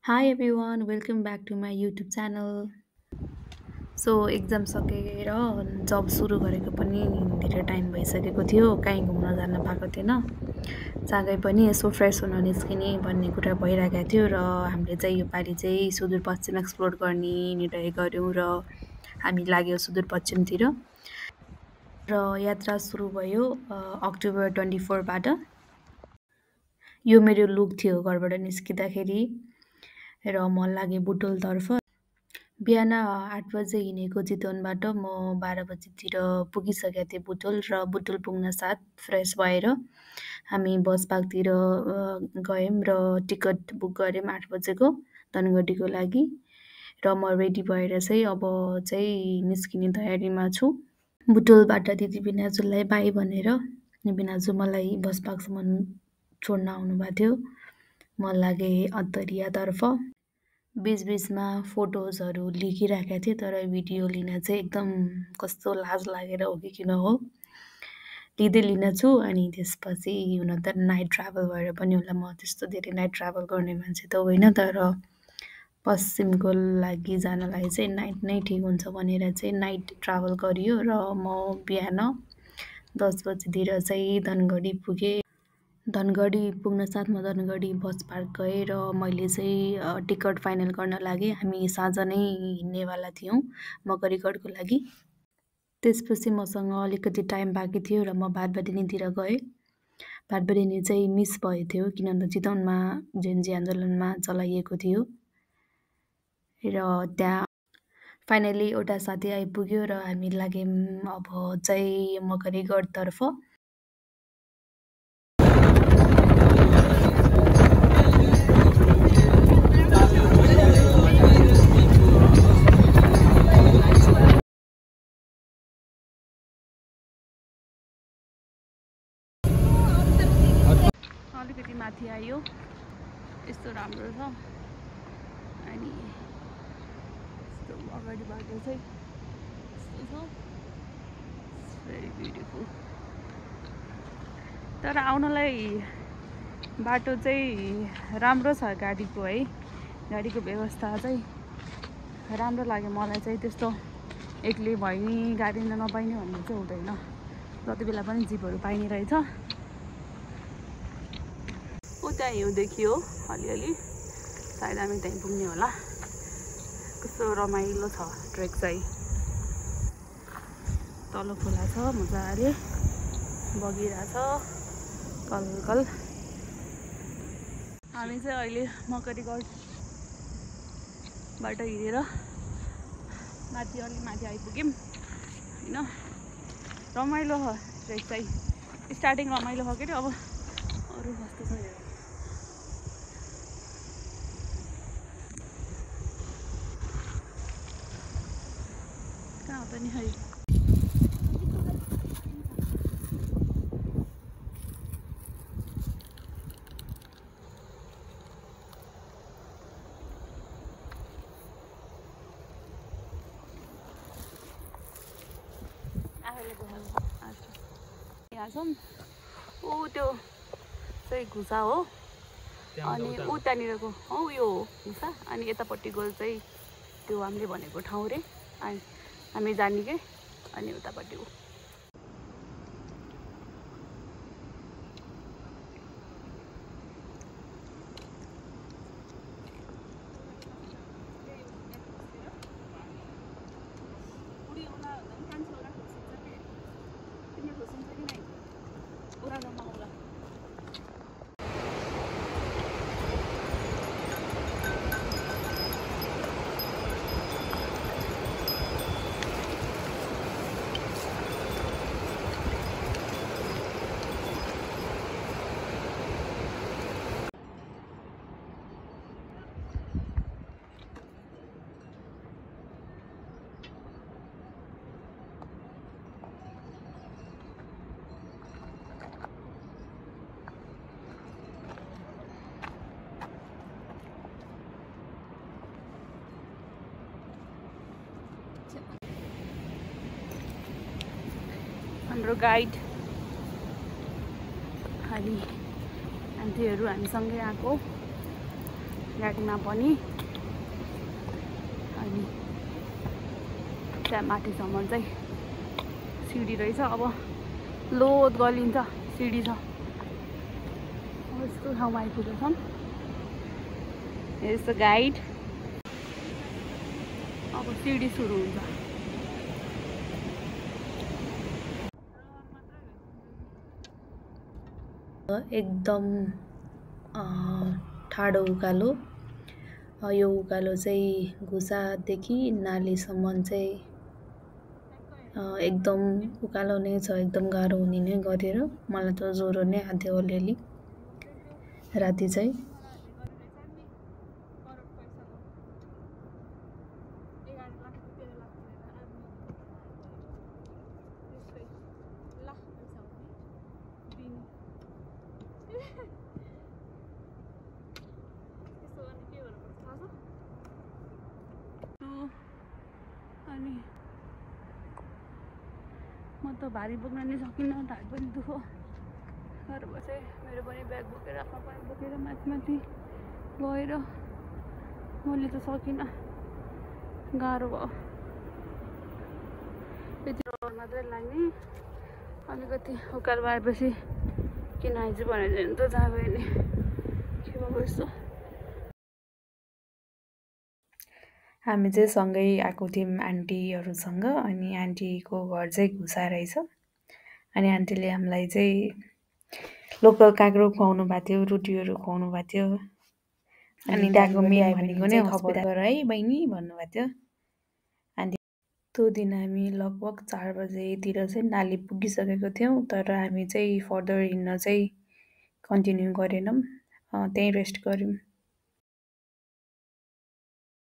Hi everyone, welcome back to my YouTube channel. So exam सकेर जब सुरु गरेको पनि धेरै टाइम भइसकेको थियो, कहीँ घुम्न जान पाएको थिएन। सँगै पनि यसो फ्रेस हुन निस्किने भन्ने कुरा भइरहेको थियो र हामीले चाहिँ योपालि चाहिँ सुदूरपश्चिम एक्सप्लोर गर्ने निर्णय गऱ्यौँ र हामी लाग्यौँ सुदूरपश्चिमतिर र यात्रा सुरु भयो अक्टोबर 24बाट। यो मेरो लुक थियो घरबाट निस्किँदाखेरि र म लागेँ बुटोलतर्फ। बिहान 8 बजे हिँडेको चितवनबाट म 12 बजेतिर पुगिसकेको थिएँ बुटोल र बुटोल पुग्न साथ फ्रेस भएर हामी बस पार्कतिर गयौँ र टिकट बुक गऱ्यौँ 8 बजेको धनगढीको लागि र म रेडी भएर चाहिँ अब चाहिँ निस्किने तयारीमा छु। बुटोलबाट दिदी बिनाजुलाई बाई भनेर बिनाजु मलाई बस पार्कसम्म छोड्न आउनुभएको थियो। म लागेँ अन्तरियातर्फ। बिचबिचमा फोटोजहरू लिकिरहेका थिएँ तर भिडियो लिन चाहिँ एकदम कस्तो लाज लागेर हो कि किन हो लिँदै लिनेछु। अनि त्यसपछि हुन त नाइट ट्राभल भएर पनि होला, म त्यस्तो धेरै नाइट ट्राभल गर्ने मान्छे त होइन, तर पश्चिमको लागि जानलाई चाहिँ नाइट नै ठिक हुन्छ भनेर चाहिँ नाइट ट्राभल गरियो र म बिहान 10 बजेतिर चाहिँ धनगढी पुगेँ। धनगढी पुग्न साथ म धनगढी बस पार्क गएँ र मैले चाहिँ टिकट फाइनल गर्न लागेँ। हामी साँझ नै हिँड्नेवाला थियौँ मकरीगढको लागि। त्यसपछि मसँग अलिकति टाइम बाँकी थियो र म भातबडानीतिर गएँ। भातबडानी चाहिँ मिस भएको थियो किनभने चितवनमा जेएनजी आन्दोलनमा चलाइएको थियो र त्यहाँ फाइनली एउटा साथी आइपुग्यो र हामी लाग्यौँ अब चाहिँ मकरीगढतर्फ। अलिकति माथि आयो, यस्तो राम्रो छ। अनि यस्तो अगाडि बाटो चाहिँ यस्तो छ, भेरी ब्युटिफुल। तर आउनलाई बाटो चाहिँ राम्रो छ गाडीको है, गाडीको व्यवस्था चाहिँ राम्रो लाग्यो मलाई चाहिँ। त्यस्तो एक्लै भयो नि गाडी नपाइने भन्ने चाहिँ हुँदैन, जति बेला पनि जिपहरू पाइने रहेछ। उता हिउँ देखियो अलिअलि, सायद हामी त्यहीँ पुग्ने होला। कस्तो रमाइलो छ ट्रेक चाहिँ। तल खोला छ, मजाले बगिरहेछ कलकल। हामी चाहिँ अहिले मकरीगढबाट हिँडेर माथि अलि माथि आइपुग्यौँ होइन। रमाइलो छ ट्रेक चाहिँ, स्टार्टिङ रमाइलो भयो के अरे, अब अरू कस्तो छ हेर। कहाँ हो त नि है, यहाँ छौँ। ऊ त्यो चाहिँ घुसा हो, अनि उतानिरको हो यो घुसा, अनि यतापट्टिको चाहिँ त्यो हामीले भनेको ठाउँ रे, अनि हामी जाने के, अनि उतापट्टि हो। हाम्रो गाइड अनि आन्टीहरू हामीसँगै आएको प्याराग्लाइडिङमा पनि अनि त्यहाँ माथिसम्म चाहिँ सिडी रहेछ। अब लोद गलिन्छ, सिडी छ। अब यस्तो ठाउँमा आइपुगेछौँ। यस्तो गाइड। अब सिडी सुरु हुन्छ। एकदम ठाडो उकालो। यो उकालो चाहिँ घुसादेखि नालीसम्म चाहिँ एकदम उकालो नै छ, एकदम गाह्रो हुने नै गरेर। मलाई त ज्वरो नै आथ्यो अलिअलि राति चाहिँ। अनि म त भारी बोक्न नै सकिनँ, ढाड पनि दुखो। घरमा चाहिँ मेरो पनि ब्याग बोकेर, आफ्नो पनि बोकेर माथि माथि गएर मैले त सकिनँ, गाह्रो भयो। यति मात्रै लाग्ने, अलिकति उकालो आएपछि किन आइज भनेर त जहाँ गयो नि के भएको यस्तो। हामी चाहिँ सँगै आएको थियौँ आन्टीहरूसँग। अनि आन्टीको घर चाहिँ घुसा रहेछ। अनि आन्टीले हामीलाई चाहिँ लोकल काँक्रो खुवाउनु भएको थियो, रोटीहरू खुवाउनु भएको थियो। अनि त्यहाँको मेन भनेको नै खबर गर है बहिनी भन्नुभएको थियो। अनि त्यो दिन हामी लगभग 4 बजेतिर चाहिँ नाली पुगिसकेको थियौँ। तर हामी चाहिँ फर्दर हिँड्न चाहिँ कन्टिन्यू गरेनौँ, त्यहीँ रेस्ट गऱ्यौँ।